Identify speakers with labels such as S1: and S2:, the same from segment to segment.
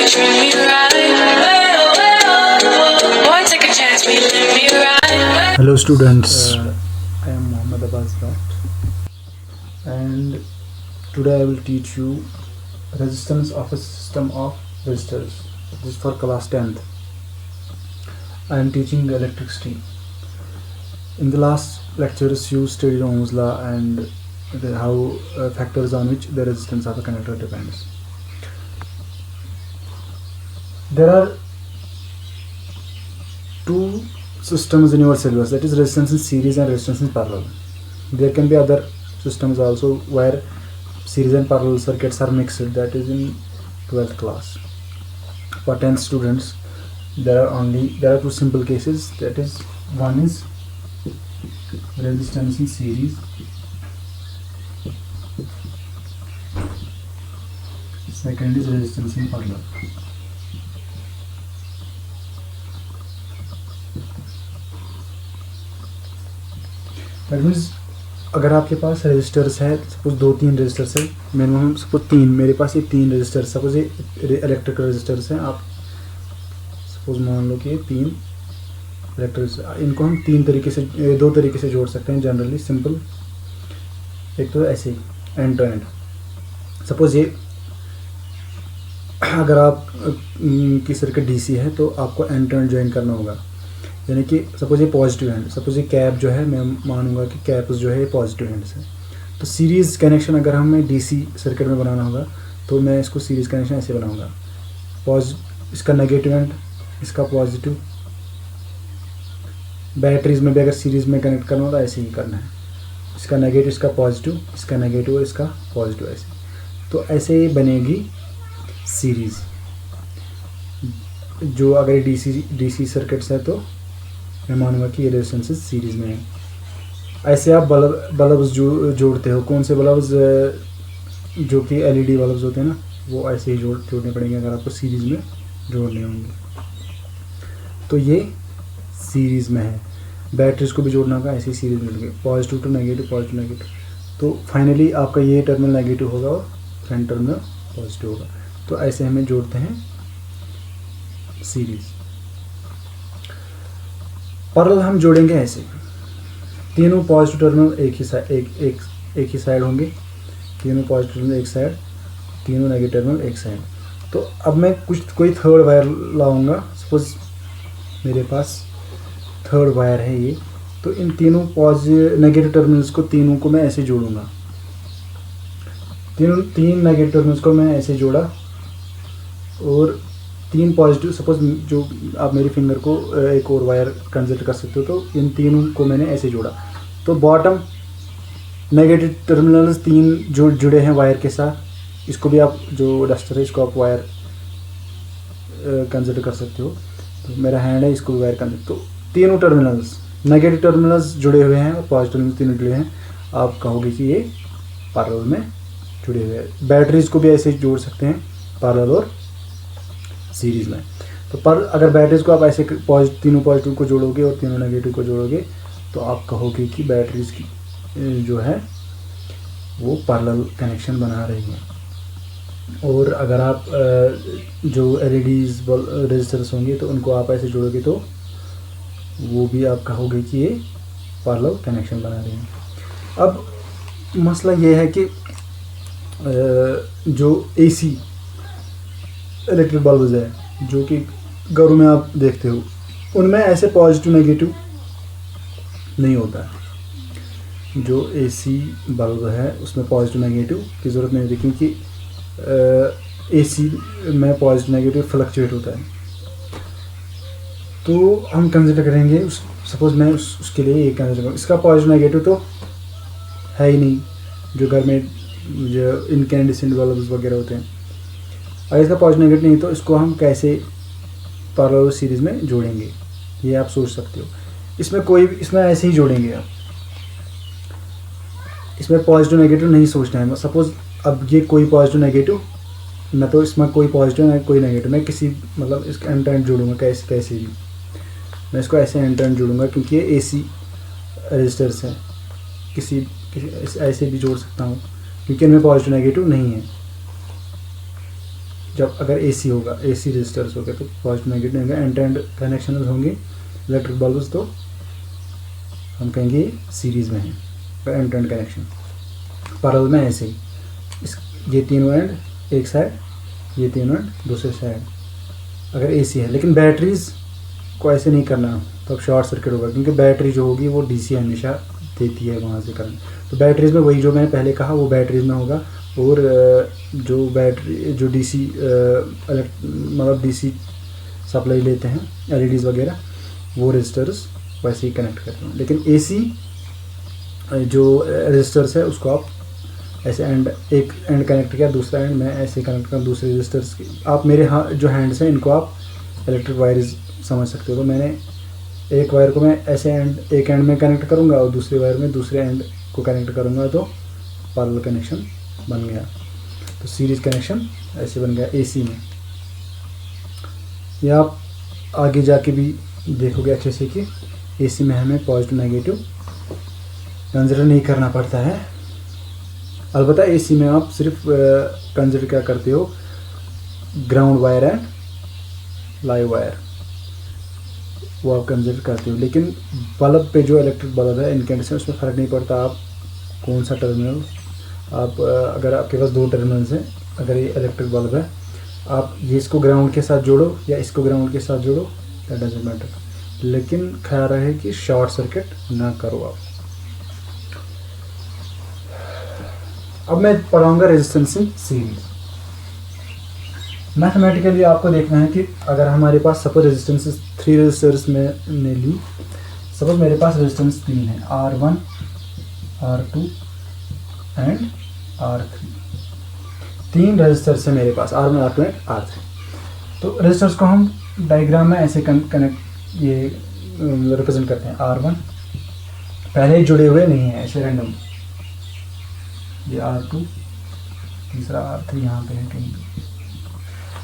S1: you treat me right? Boy, take a chance, will you let me ride?
S2: Hello students, I am Mohammad Abbas Bhatt and today I will teach you resistance of a system of resistors. This is for class 10th. I am teaching electricity. In the last lectures you studied Ohm's law and how factors on which the resistance of a conductor depends. There are two systems in your syllabus, that is resistance in series and resistance in parallel. There can be other systems also where series and parallel circuits are mixed, that is in 12th class. For 10th students there are two simple cases, that is one is resistance in series, second is resistance in parallel. That means अगर आपके पास registers है, suppose 2-3 registers है, minimum suppose 3, मेरे पास ये 3 registers, suppose ये electrical registers हैं, आप suppose मान लो कि ये 3 इलेक्ट्रिक, इनको हम 2 तरीके से जोड़ सकते हैं जनरली सिंपल। एक तो ऐसे ही एंड टू एंड, सपोज ये अगर आप की सर्किट डीसी है तो आपको एंड टू एंड ज्वाइन करना होगा, यानी कि सपोज ये पॉजिटिव हैंड, सपोज ये कैप जो है मैं मानूंगा कि कैप जो है ये पॉजिटिव हैंड से, तो सीरीज़ कनेक्शन अगर हमें डीसी सर्किट में बनाना होगा तो मैं इसको सीरीज़ कनेक्शन ऐसे बनाऊंगा, इसका नेगेटिव हैंड इसका पॉजिटिव। बैटरीज में भी अगर सीरीज़ में कनेक्ट करना होगा ऐसे ही करना है, इसका नेगेटिव इसका पॉजिटिव, इसका नेगेटिव और इसका पॉजिटिव, ऐसे। तो ऐसे ही बनेगी सीरीज़। जो अगर डीसी सर्किट्स है तो मैं मानूंगा कि ये रेजिस्टेंसेस सीरीज़ में है। ऐसे आप बल्ब जोड़ते हो, कौन से बल्ब जो कि एलईडी बल्ब होते हैं ना, वो ऐसे ही जोड़ने पड़ेंगे अगर आपको सीरीज़ में जोड़ने होंगे। तो ये सीरीज़ में है। बैटरीज को भी जोड़ना होगा ऐसे ही सीरीज़ में जोड़ेंगे, positive to negative, positive negative. तो फाइनली आपका ये टर्मिनल नेगेटिव होगा और फ्रंट टर्मिनल पॉजिटिव होगा। तो ऐसे हमें जोड़ते हैं सीरीज़। पैरेलल हम जोड़ेंगे ऐसे, तीनों पॉजिटिव टर्मिनल एक ही साइड होंगे, तीनों पॉजिटिव टर्मिनल एक साइड, तीनों नेगेटिव टर्मिनल एक साइड। तो अब मैं कोई थर्ड वायर लाऊंगा, सपोज मेरे पास थर्ड वायर है ये, तो इन तीनों नेगेटिव टर्मिनल्स को तीनों को मैं ऐसे जोड़ूंगा, तीन नेगेटिव टर्मिनल्स को मैं ऐसे जोड़ा और 3 पॉजिटिव, सपोज जो आप मेरी फिंगर को एक और वायर कंसिडर कर सकते हो, तो इन तीनों को मैंने ऐसे जोड़ा। तो बॉटम नेगेटिव टर्मिनल्स 3 जो जुड़े हैं वायर के साथ, इसको भी आप जो डस्टर है इसको आप वायर कंसिडर कर सकते हो। तो मेरा हैंड है, इसको वायर कंसिडर। तो तीनों टर्मिनल्स नेगेटिव टर्मिनल्स जुड़े हुए हैं और पॉजिटिव टर्मिनल्स तीनों जुड़े हैं, आप कहोगे कि ये पैरेलल में जुड़े हुए हैं। बैटरीज को भी ऐसे ही जोड़ सकते हैं पैरेलल और सीरीज़ में। तो पर अगर बैटरीज को आप ऐसे तीनों पॉजिटिव को जोड़ोगे और तीनों नेगेटिव को जोड़ोगे तो आप कहोगे कि बैटरीज की जो है वो पैरेलल कनेक्शन बना रही है। और अगर आप जो एलईडीज रेजिस्टर्स होंगे तो उनको आप ऐसे जोड़ोगे तो वो भी आप कहोगे कि ये पैरेलल कनेक्शन बना रही है। अब मसला ये है कि जो एसी इलेक्ट्रिक बल्ब है जो कि घरों में आप देखते हो, उनमें ऐसे पॉजिटिव नेगेटिव नहीं होता है। जो एसी बल्ब है उसमें पॉजिटिव नेगेटिव की ज़रूरत नहीं होती, क्योंकि एसी में पॉजिटिव नेगेटिव फ्लक्चुएट होता है। तो हम कंसिडर करेंगे सपोज मैं उसके लिए एक कंसिडर करूँ, इसका पॉजिटिव नेगेटिव तो है ही नहीं, जो घर में जो इनकैंडिसेंट बल्ब वगैरह होते हैं। अगर इसका पॉजिटिव नेगेटिव नहीं तो इसको हम कैसे पैरेलल सीरीज़ में जोड़ेंगे, ये आप सोच सकते हो। इसमें ऐसे ही जोड़ेंगे आप, इसमें पॉजिटिव नेगेटिव नहीं सोचना है। सपोज अब ये कोई पॉजिटिव नेगेटिव ना, तो इसमें कोई पॉजिटिव ना कोई नेगेटिव, मैं किसी मतलब इसका एंड टू एंड जोड़ूंगा, कैसे भी मैं इसको ऐसे एंड टू एंड जोड़ूंगा, क्योंकि ये एसी रजिस्टर्स है। किसी ऐसे भी जोड़ सकता हूँ क्योंकि इनमें पॉजिटिव नेगेटिव नहीं है। जब अगर एसी होगा, एसी रेजिस्टर्स हो गए तो पॉजिटिव नेगेटिव होंगे, एंड टू एंड कनेक्शन होंगे इलेक्ट्रिक बल्ब्स, तो हम कहेंगे सीरीज में है end to end connection. Parallel में ऐसे ही ये तीनों एंड एक साइड, ये तीनों एंड दूसरे साइड अगर एसी है। लेकिन बैटरीज को ऐसे नहीं करना, तो अब शॉर्ट सर्किट होगा, क्योंकि बैटरी जो होगी वो डीसी हमेशा देती है वहाँ से करंट। तो बैटरीज में वही जो मैंने पहले कहा वो बैटरीज में होगा, और जो बैटरी जो डीसी मतलब डीसी सप्लाई लेते हैं एलईडीज़ वगैरह, वो रजिस्टर्स वैसे ही कनेक्ट करते हैं। लेकिन एसी जो रजिस्टर्स है उसको आप ऐसे एंड, एक एंड कनेक्ट किया, दूसरा एंड मैं ऐसे कनेक्ट करूँ दूसरे रजिस्टर्स की। आप मेरे जो हैंड्स हैं इनको आप इलेक्ट्रिक वायर्स समझ सकते हो। तो मैंने एक वायर को मैं ऐसे एंड, एक एंड में कनेक्ट करूँगा और दूसरे वायर में दूसरे एंड को कनेक्ट करूँगा, तो पैरेलल कनेक्शन बन गया। तो सीरीज कनेक्शन ऐसे बन गया एसी में। या आप आगे जाके भी देखोगे अच्छे से कि एसी में हमें पॉजिटिव नेगेटिव कंसिडर नहीं करना पड़ता है। अलबत्ता एसी में आप सिर्फ कंसिडर क्या करते हो, ground wire and live wire, वो आप कंसिडर करते हो। लेकिन बल्ब पे जो इलेक्ट्रिक बल्ब है इनकेंडेशन, उसमें फ़र्क नहीं पड़ता आप कौन सा टर्मिनल, आप अगर आपके पास दो टर्मिनल्स हैं, अगर ये इलेक्ट्रिक बल्ब है, आप ये इसको ग्राउंड के साथ जोड़ो या इसको ग्राउंड के साथ जोड़ो, दैट डजंट मैटर। लेकिन ख्याल रहे कि शॉर्ट सर्किट ना करो आप। अब मैं पढ़ाऊंगा रेजिस्टेंस इन सीरीज। मैथमेटिकली आपको देखना है कि अगर हमारे पास सपोज रेजिस्टेंस 3 रजिस्टर्स में ली, सपोज मेरे पास रेजिस्टेंस 3 है, R1, R2 and R3। 3 registers है मेरे पास, R1, R2 एंड R3। तो रजिस्टर्स को हम डायग्राम में ऐसे कनेक्ट ये रिप्रेजेंट करते हैं। R1 पहले ही जुड़े हुए नहीं है, ऐसे रैंडम, ये R2, तीसरा R3 यहाँ पे है कहीं पे।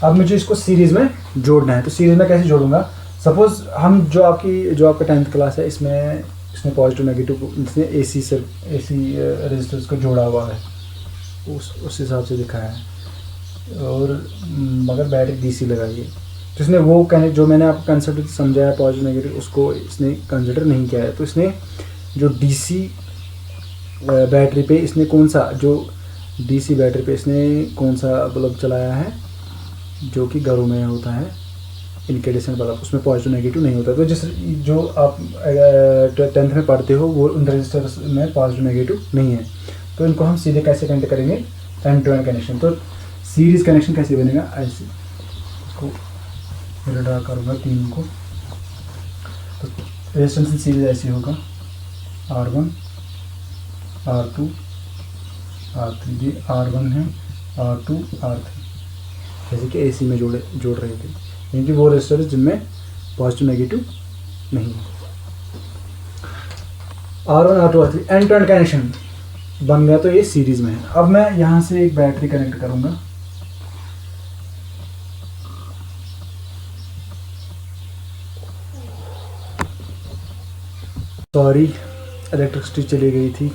S2: अब मुझे इसको सीरीज़ में जोड़ना है, तो सीरीज़ में कैसे जोड़ूंगा। सपोज़ हम जो आपका 10th क्लास है, इसमें पॉजिटिव नेगेटिव इसने एसी रजिस्टर्स को जोड़ा हुआ है, उस हिसाब से दिखाया है, और मगर बैटरी डीसी लगाई है। तो इसने वो जो मैंने आपको कंसेप्ट समझाया पॉजिटिव नेगेटिव, उसको इसने कंसिडर नहीं किया है। तो इसने जो डीसी बैटरी पे इसने कौन सा, जो डीसी बैटरी पे इसने कौन सा बल्ब चलाया है, जो कि घरों में होता है इनकेंडेशन बल्ब, उसमें पॉजिटिव नेगेटिव नहीं होता। तो जो आप 10th में पढ़ते हो वो उन रजिस्टर्स में पॉजिटिव नेगेटिव नहीं है। तो इनको हम सीधे कैसे कनेक्ट करेंगे, एंड टू एंड कनेक्शन। तो सीरीज कनेक्शन कैसे बनेगा, ऐसे इसको मेरा ड्रा करूँगा 3 को। तो रेजिस्टेंस इन सीरीज ऐसे होगा, R1, R2, R3, ये R1 है, R2, R3, जैसे कि एसी में जोड़ रहे थे, क्योंकि वो रजिस्टर्स जिनमें पॉजिटिव नेगेटिव नहीं है। R1, R2, R3 and to end connection बन गया, तो ये सीरीज में है। अब मैं यहाँ से एक बैटरी कनेक्ट करूँगा, सॉरी इलेक्ट्रिसिटी चली गई थी,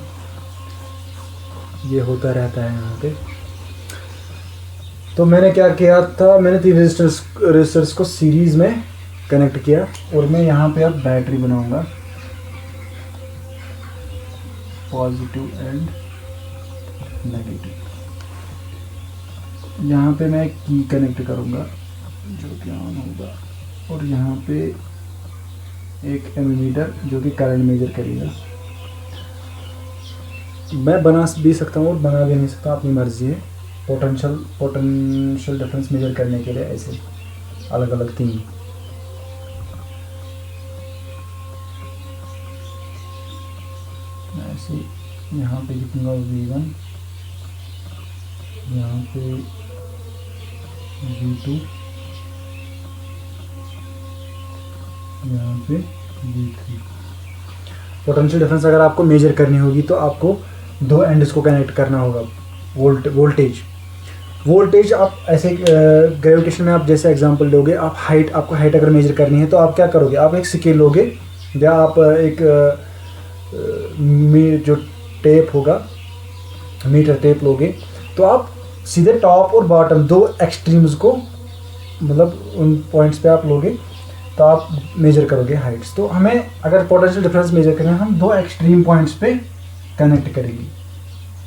S2: ये होता रहता है यहाँ पे। तो मैंने क्या किया था, मैंने 3 रजिस्टर्स को सीरीज में कनेक्ट किया, और मैं यहाँ पे अब बैटरी बनाऊंगा, पॉजिटिव एंड नेगेटिव। यहाँ पे मैं की कनेक्ट करूँगा जो कि ऑन होगा, और यहाँ पे एक एमीमीटर जो कि करंट मेजर करेगा। मैं बना भी सकता हूँ और बना भी नहीं सकता, अपनी मर्जी है। पोटेंशियल डिफरेंस मेजर करने के लिए ऐसे अलग अलग 3। ऐसे यहाँ पे लिखूँगा V1, यहाँ पे V2, यहाँ पे V3। पोटेंशियल डिफरेंस अगर आपको मेजर करनी होगी तो आपको 2 एंड्स को कनेक्ट करना होगा। वोल्टेज आप ऐसे ग्रेविटेशन में आप जैसे एग्जांपल लोगे, आपको हाइट अगर मेजर करनी है तो आप क्या करोगे, आप एक स्केल लोगे या आप एक जो टेप होगा मीटर टेप लोगे, तो आप सीधे टॉप और बॉटम दो एक्सट्रीम्स को, मतलब उन पॉइंट्स पे आप लोगे तो आप मेजर करोगे हाइट्स। तो हमें अगर पोटेंशियल डिफरेंस मेजर करें हम दो एक्सट्रीम पॉइंट्स पे कनेक्ट करेंगे,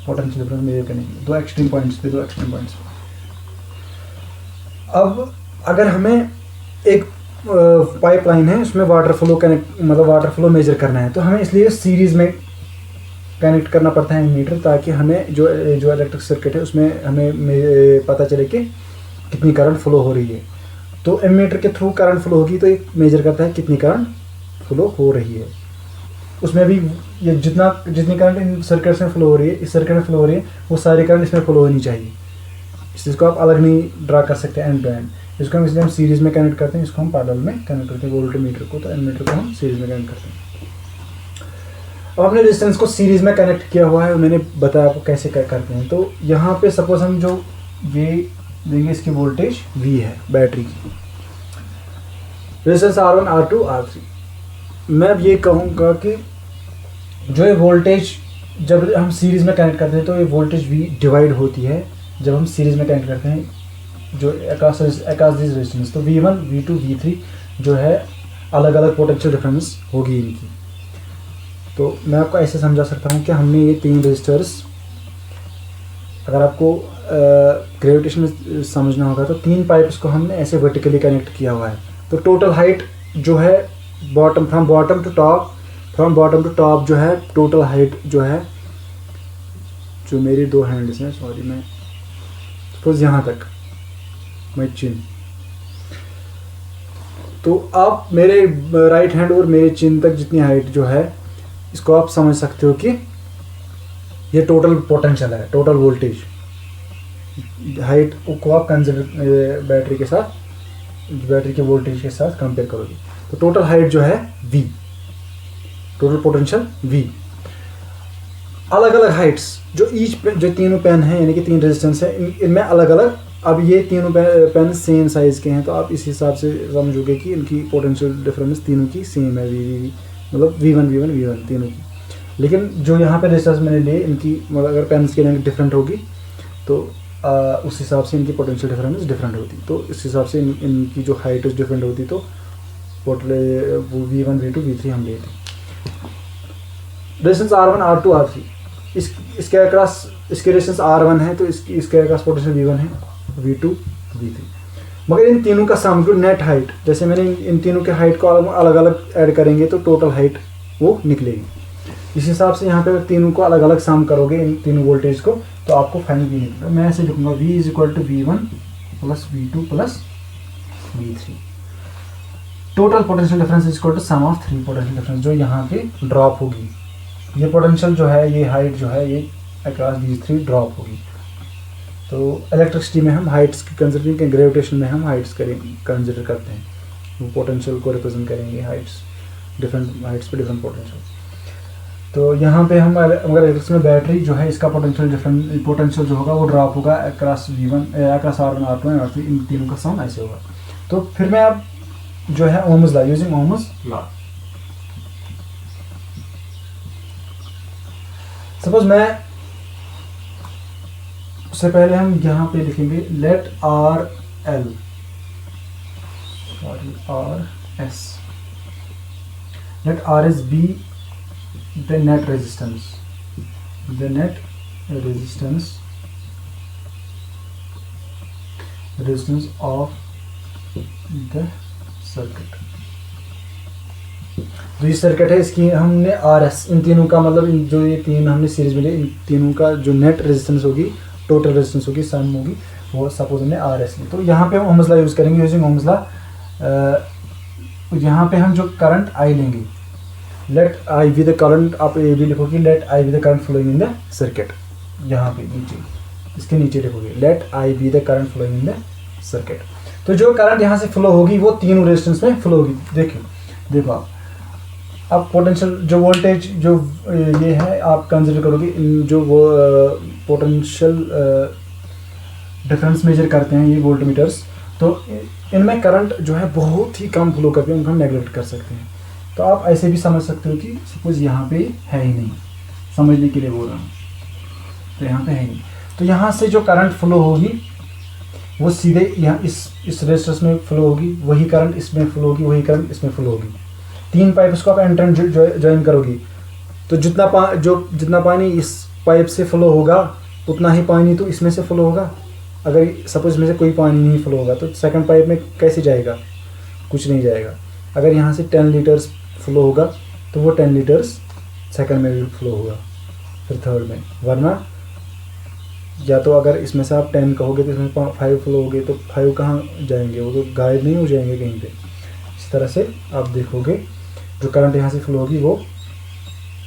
S2: पोटेंशियल डिफरेंस मेजर करने के लिए दो एक्सट्रीम पॉइंट्स पे। अब अगर हमें एक पाइपलाइन है उसमें वाटर फ्लो कनेक्ट, मतलब वाटर फ्लो मेजर करना है, तो हमें इसलिए सीरीज में कनेक्ट करना पड़ता है एमीटर, ताकि हमें जो इलेक्ट्रिक सर्किट है उसमें हमें पता चले कि कितनी करंट फ्लो हो रही है। तो एमीटर के थ्रू करंट फ्लो होगी तो ये मेजर करता है कितनी करंट फ्लो हो रही है। उसमें भी ये जितनी करंट इन सर्किट्स में फ्लो हो रही है, इस सर्किट में फ्लो हो रही है, वो सारी करंट इसमें फ्लो होनी चाहिए। इस चीज़ को आप अलग नहीं ड्रा कर सकते एंड टू एंड। इसको हम इसलिए हम सीरीज़ में कनेक्ट करते हैं, इसको हम पैरेलल में कनेक्ट करते हैं वोल्टमीटर को, तो एमीटर को हम सीरीज़ में कनेक्ट करते हैं। अब हमने रेजिस्टेंस को सीरीज़ में कनेक्ट किया हुआ है, मैंने बताया आपको कैसे करते हैं। तो यहाँ पे सपोज हम जो ये देंगे, इसकी वोल्टेज V है बैटरी की, रेजिस्टेंस R1 R2 R3। मैं अब ये कहूँगा कि जो ये वोल्टेज जब हम सीरीज़ में कनेक्ट करते हैं तो ये वोल्टेज V डिवाइड होती है जब हम सीरीज़ में कनेक्ट करते हैं जो अक्रॉस दिस रेजिस्टेंस। तो V1 V2 V3 जो है अलग अलग पोटेंशियल डिफरेंस होगी इनकी। तो मैं आपको ऐसे समझा सकता हूँ कि हमने ये तीन रेजिस्टर्स, अगर आपको ग्रेविटेशन में समझना होगा तो तीन पाइप्स को हमने ऐसे वर्टिकली कनेक्ट किया हुआ है। तो टोटल हाइट जो है फ्रॉम बॉटम टू टॉप जो है टोटल हाइट जो है, जो मेरी दो हैंड्स हैं, सॉरी मैं सपोज यहाँ तक मैं चिन, तो आप मेरे राइट हैंड और मेरे चिन तक जितनी हाइट जो है, इसको आप समझ सकते हो कि ये टोटल पोटेंशियल है, टोटल वोल्टेज हाइट को आप कंसिडर बैटरी के साथ, बैटरी के वोल्टेज के साथ कंपेयर करोगे। तो टोटल हाइट जो है V, टोटल पोटेंशियल V। अलग अलग हाइट्स जो जो तीनों पेन हैं, यानी कि तीन रेजिस्टेंस है, इनमें अलग अलग, अब ये तीनों पेन सेम साइज़ के हैं, तो आप इस हिसाब से समझोगे कि इनकी पोटेंशियल डिफरेंस तीनों की सेम है, V मतलब V1 तीनों की। लेकिन जो यहाँ पे रेजिस्टेंस मैंने लिए इनकी, मतलब अगर पेन्स की लेंथ डिफरेंट होगी तो उस हिसाब से इनकी पोटेंशियल डिफरेंस डिफरेंट होती। तो इस हिसाब से इनकी जो हाइट डिफरेंट होती, तो V1 V2 V3 हम लिए थे। रेजिस्टेंस R1 R2 R3, इसके अक्रॉस इसके रेजिस्टेंस R1 है तो इसके अक्रॉस पोटेंशियल V1 है, V2 V3। मगर इन तीनों का सम जो नेट हाइट, जैसे मैंने इन तीनों के हाइट को अलग अलग ऐड करेंगे तो टोटल हाइट वो निकलेगी। इस हिसाब से यहाँ पे तीनों को अलग अलग सम करोगे इन तीनों वोल्टेज को, तो आपको फाइनल V निकलेगा। मैं ऐसे लिखूँगा V is equal to V1 plus V2 plus V3। Total potential difference is equal to sum of three potential difference, जो यहाँ पे ड्रॉप होगी। ये पोटेंशियल जो है, ये हाइट जो है, ये अक्रॉस these थ्री ड्रॉप होगी। तो इलेक्ट्रिसिटी में हम हाइट्स की कंसिडरिंग के, ग्रेविटेशन में हम हाइट्स कंसिडर करते हैं, वो पोटेंशियल को रिप्रेजेंट करेंगे हाइट्स, डिफरेंट हाइट्स पे डिफरेंट पोटेंशियल। तो यहाँ पे हम अगर इलेक्ट्रिक्स में बैटरी जो है, इसका पोटेंशियल जो होगा वो ड्रॉप होगा अक्रॉस R1 R2 और R3, इन तीनों का सम ऐसे होगा। तो फिर मैं अब जो है ohms law, using Ohm's law, suppose मैं, उससे पहले हम यहाँ पे लिखेंगे late R S be the net resistance of the circuit। जो ये सर्किट है इसकी हमने RS, इन तीनों का मतलब जो ये तीन हमने सीरीज में लिए, इन तीनों का जो नेट रेजिस्टेंस होगी, टोटल रेजिस्टेंस होगी, सम होगी, वो सपोज हमने RS ली। तो यहाँ पे हम ओम्स लॉ यूज़ करेंगे, यूजिंग ओम्स लॉ। यहाँ पे हम जो करंट I लेंगे, let I be the current, आप ये भी लिखोगे let I be the current flowing in the circuit. यहाँ पे नीचे, इसके नीचे लिखोगे let I be the current flowing in the circuit. तो जो करंट यहाँ से फ्लो होगी वो तीनों रेजिस्टेंस में फ्लो होगी। देखो आप, अब पोटेंशियल जो वोल्टेज जो ये है आप कंसिडर करोगे, इन जो वो पोटेंशियल डिफरेंस मेजर करते हैं ये वोल्टमीटर्स, तो इनमें करंट जो है बहुत ही कम फ्लो करते हैं, उनको हम नेगलेक्ट कर सकते हैं। तो आप ऐसे भी समझ सकते हो कि सपोज यहाँ पे है ही नहीं, समझने के लिए बोल रहा हूँ, तो यहाँ पे है ही नहीं। तो यहाँ से जो करंट फ्लो होगी वो सीधे यहाँ इस रेजिस्टेंस में फ्लो होगी, वही करंट इसमें फ्लो होगी, वही करंट इसमें फ्लो होगी। 3 पाइप्स को आप एंट्रेंस ज्वाइन करोगी तो जितना पानी इस पाइप से फ्लो होगा उतना ही पानी तो इसमें से फ्लो होगा। अगर सपोज इसमें से कोई पानी नहीं फ्लो होगा तो सेकंड पाइप में कैसे जाएगा, कुछ नहीं जाएगा। अगर यहाँ से 10 लीटर्स फ्लो होगा तो वो 10 लीटर्स सेकंड में भी फ्लो होगा, फिर थर्ड में। वरना या तो अगर इसमें से आप 10 कहोगे तो इसमें 5 फ्लो होगे तो 5 कहाँ जाएंगे, वो तो गायब नहीं हो जाएंगे कहीं पे। इस तरह से आप देखोगे जो करंट यहाँ से फ्लो होगी वो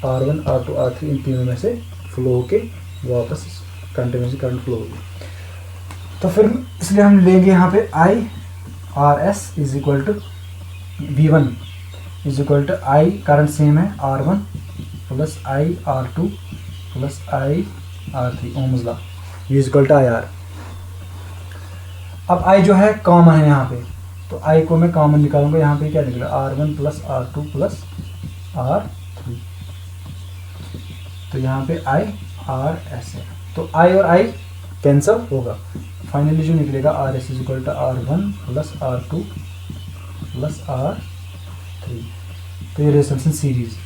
S2: R1 R2 R3 इन तीनों में से फ्लो होके वापस कंटिन्यूसली करंट फ्लो होगी। तो फिर इसलिए हम लेंगे यहाँ पे IRS is equal to V1 is equal to I, current same है R1 plus IR2 plus IR3 Ohm's law is equal to IR। अब I जो है कॉमन है यहाँ पे, तो I को मैं कॉमन निकालूंगा। यहाँ पे क्या निकला R1 plus R2 plus R3, तो यहाँ पे IRS है। तो I और I कैंसल होगा, फाइनली जो निकलेगा RS is equal to R1 plus R2 plus R3। तो ये रेजिस्टेंस सीरीज,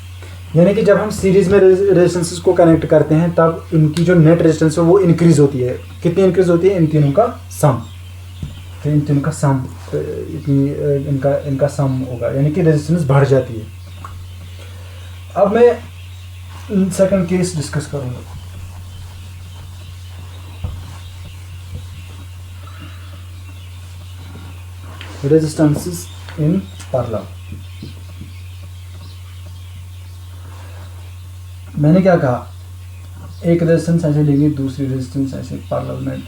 S2: यानी कि जब हम सीरीज में रेजिस्टेंसेस को कनेक्ट करते हैं तब इनकी जो नेट रेजिस्टेंस है वो इंक्रीज होती है। कितनी इंक्रीज होती है? इन तीनों का सम। तो इन तीनों का सम इतनी इनका सम होगा, यानी कि रेजिस्टेंस बढ़ जाती है। अब मैं सेकंड केस डिस्कस करूंगा। Resistances in parallel. मैंने क्या कहा, एक रेजिस्टेंस ऐसे लेंगे, दूसरी रेजिस्टेंस ऐसे पैरेलल में,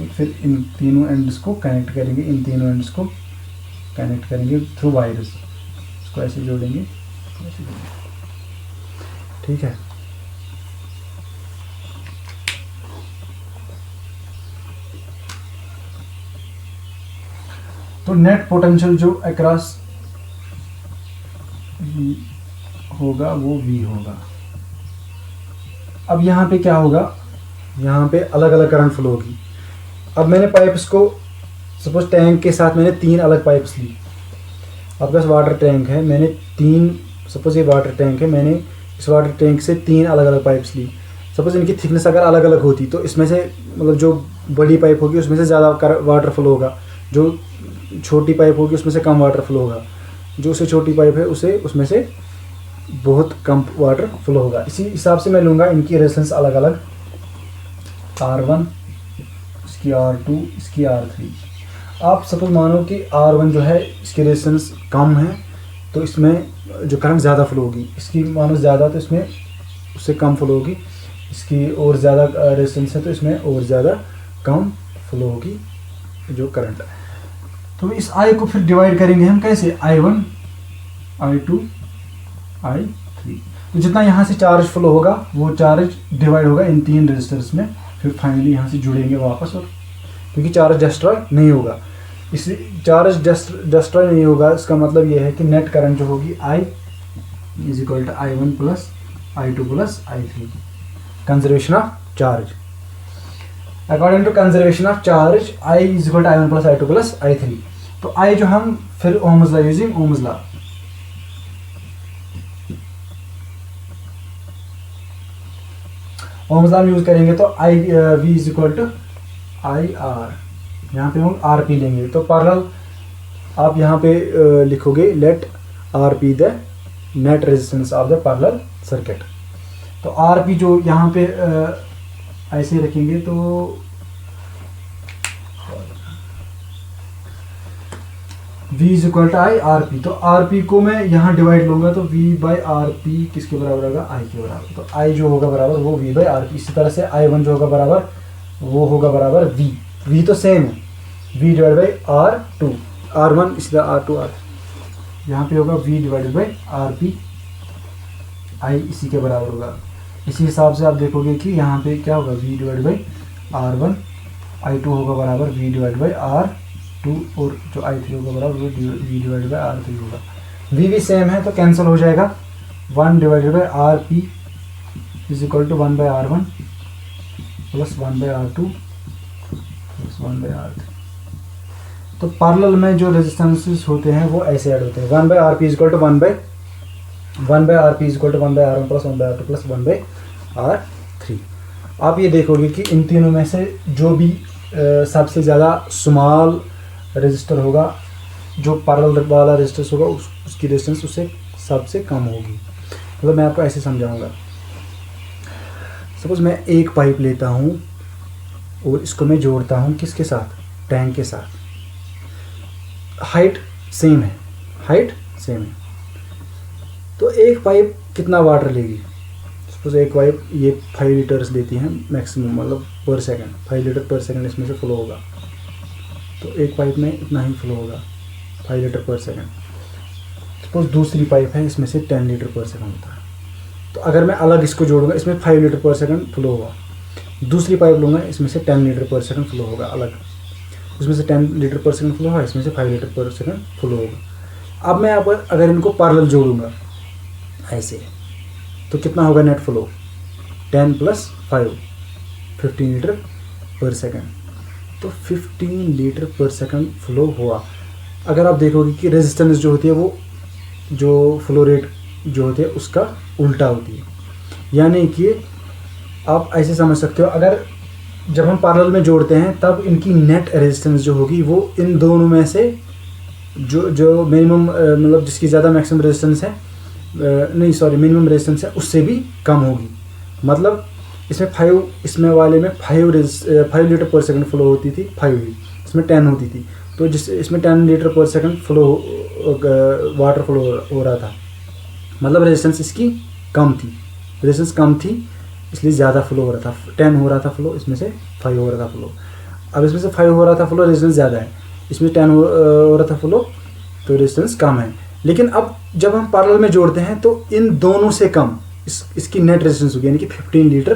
S2: फिर इन तीनों एंड्स को कनेक्ट करेंगे, इन तीनों एंड्स को कनेक्ट करेंगे थ्रू वायर्स। इसको ऐसे जोड़ेंगे, ऐसे जोड़ेंगे, ठीक है। तो नेट पोटेंशियल जो अक्रॉस होगा वो V होगा। अब यहाँ पे क्या होगा, यहाँ पे अलग अलग करंट फ्लो होगी। अब मैंने पाइप्स को सपोज टैंक के साथ मैंने 3 अलग पाइप्स ली। आपके पास वाटर टैंक है, मैंने 3, सपोज ये वाटर टैंक है, मैंने इस वाटर टैंक से 3 अलग अलग पाइप्स ली। सपोज इनकी थिकनेस अगर अलग अलग होती तो इसमें से मतलब जो बड़ी पाइप होगी उसमें से ज़्यादा वाटर फ्लो होगा, जो छोटी पाइप होगी उसमें से कम वाटर फ्लो होगा, जो उससे छोटी पाइप है उसे उसमें से बहुत कम वाटर फ्लो होगा। इसी हिसाब से मैं लूँगा इनकी रेजिस्टेंस अलग अलग, R1, इसकी R2, इसकी R3। आप सपोज मानो कि R1 जो है इसकी रेजिस्टेंस कम है तो इसमें जो करंट ज़्यादा फ्लो होगी, इसकी मानो ज़्यादा तो इसमें उससे कम फ्लो होगी, इसकी और ज़्यादा रेजिस्टेंस है तो इसमें और ज़्यादा कम फ्लो होगी जो करंट है। तो इस I को फिर डिवाइड करेंगे हम कैसे, I1, I2, I3। तो जितना यहाँ से चार्ज फ्लो होगा वो चार्ज डिवाइड होगा इन 3 रेजिस्टर्स में, फिर फाइनली यहाँ से जुड़ेंगे वापस। और क्योंकि चार्ज डिस्ट्रॉय नहीं होगा, इसलिए चार्ज डिस्ट्रॉय नहीं होगा, इसका मतलब ये है कि नेट करंट जो होगी I is equal to I1 plus I2 plus I3। Conservation of charge, according to conservation of charge I is equal to I1 plus I2 plus I3। तो I जो हम फिर Ohm's law, using Ohm's law, Ohm's law use करेंगे तो V is equal to IR, यहाँ पे हम RP लेंगे। तो पैरेलल आप यहाँ पे लिखोगे let RP the net resistance of the parallel circuit. तो RP जो यहाँ पे ऐसे रखेंगे तो V is equal to IRP। तो RP को मैं यहाँ डिवाइड लूँगा तो V बाई RP किसके बराबर होगा, I के बराबर। तो I जो होगा बराबर वो V बाई RP। इसी तरह से I1 जो होगा बराबर वो होगा बराबर V तो सेम है, V divide by R2, R1 इसी तरह R2 R, यहाँ पे होगा V divided by RP, I इसी के बराबर होगा। इसी हिसाब से आप देखोगे कि यहाँ पे क्या होगा, V divide by R1, I2 होगा बराबर V डिवाइड बाई R2, और जो I3 होगा बराबर वो V डिवाइड बाई R3 होगा। V भी सेम है तो कैंसिल हो जाएगा, 1 divided by RP is equal to 1 by R1 plus 1/R2 plus 1/R3। तो पैरेलल में जो रेजिस्टेंसेस होते हैं वो ऐसे ऐड होते हैं, 1/Rp is equal to 1/Rp is equal to 1/R1 plus 1/R2 plus 1/R3। आप ये देखोगे कि इन तीनों में से जो भी सबसे ज़्यादा स्मॉल रजिस्टर होगा, जो पैरेलल वाला रजिस्टर होगा, उसकी रेजिस्टेंस उससे सबसे कम होगी। मतलब मैं आपको ऐसे समझाऊंगा। सपोज मैं एक पाइप लेता हूँ और इसको मैं जोड़ता हूँ किसके साथ, टैंक के साथ। हाइट सेम है, हाइट सेम है, तो एक पाइप कितना वाटर लेगी। सपोज एक पाइप ये 5 लीटर्स लेती है मैक्सिमम, मतलब पर सेकंड 5 लीटर पर सेकंड इसमें से फ्लो होगा। तो एक पाइप में इतना ही फ्लो होगा, 5 लीटर पर सेकंड। सपोज दूसरी पाइप है, इसमें से 10 लीटर पर सेकंड होता है। तो अगर मैं अलग इसको जोड़ूंगा, इसमें 5 लीटर पर सेकंड फ्लो होगा। दूसरी पाइप लूँगा, इसमें से 10 लीटर पर सेकंड फ्लो होगा अलग। इसमें से 10 लीटर पर सेकंड फ्लो होगा, इसमें से 5 लीटर पर सेकंड फ्लो होगा। अब मैं यहाँ पर अगर इनको पैरेलल जोड़ूंगा ऐसे, तो कितना होगा नेट फ्लो, 10 + 5 15 लीटर पर सेकंड। तो 15 लीटर पर सेकंड फ्लो हुआ। अगर आप देखोगे कि रेजिस्टेंस जो होती है वो जो फ्लो रेट जो होती है उसका उल्टा होती है। यानी कि आप ऐसे समझ सकते हो, अगर जब हम पैरेलल में जोड़ते हैं तब इनकी नेट रेजिस्टेंस जो होगी वो इन दोनों में से जो मिनिमम मतलब जिसकी ज़्यादा मैक्सिमम रेजिस्टेंस है, मिनिमम रेजिस्टेंस है उससे भी कम होगी। मतलब इसमें 5, इसमें वाले में 5 लीटर पर सेकंड फ्लो होती थी, 5 ही, इसमें 10 होती थी। तो जिस इसमें 10 लीटर पर सेकंड फ्लो वाटर फ्लो हो रहा था, मतलब रेजिस्टेंस इसकी कम थी, रेजिस्टेंस कम थी इसलिए ज़्यादा फ्लो हो रहा था। 10 हो रहा था फ्लो, इसमें से 5 हो रहा था फ्लो। अब इसमें से 5 हो रहा था फ्लो, रेजिस्टेंस ज़्यादा है, इसमें 10 हो रहा था फ्लो, तो रेजिस्टेंस कम है। लेकिन अब जब हम पैरेलल में जोड़ते हैं तो इन दोनों से कम इसकी नेट रेजिस्टेंस होगी, यानी कि 15 लीटर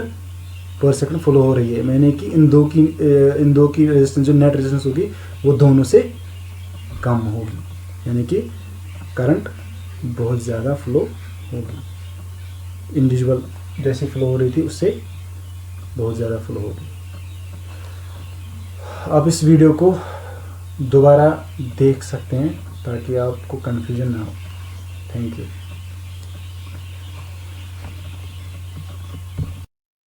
S2: पर सेकंड फ्लो हो रही है। मैंने कि इन दो की रेजिस्टेंस जो नेट रेजिस्टेंस होगी वो दोनों से कम होगी, यानी कि करंट बहुत ज़्यादा फ्लो होगी। इंडिविजुअल जैसे फ्लो हो रही थी उससे बहुत ज़्यादा फ्लो होगी। आप इस वीडियो को दोबारा देख सकते हैं ताकि आपको कन्फ्यूजन ना हो। Thank you.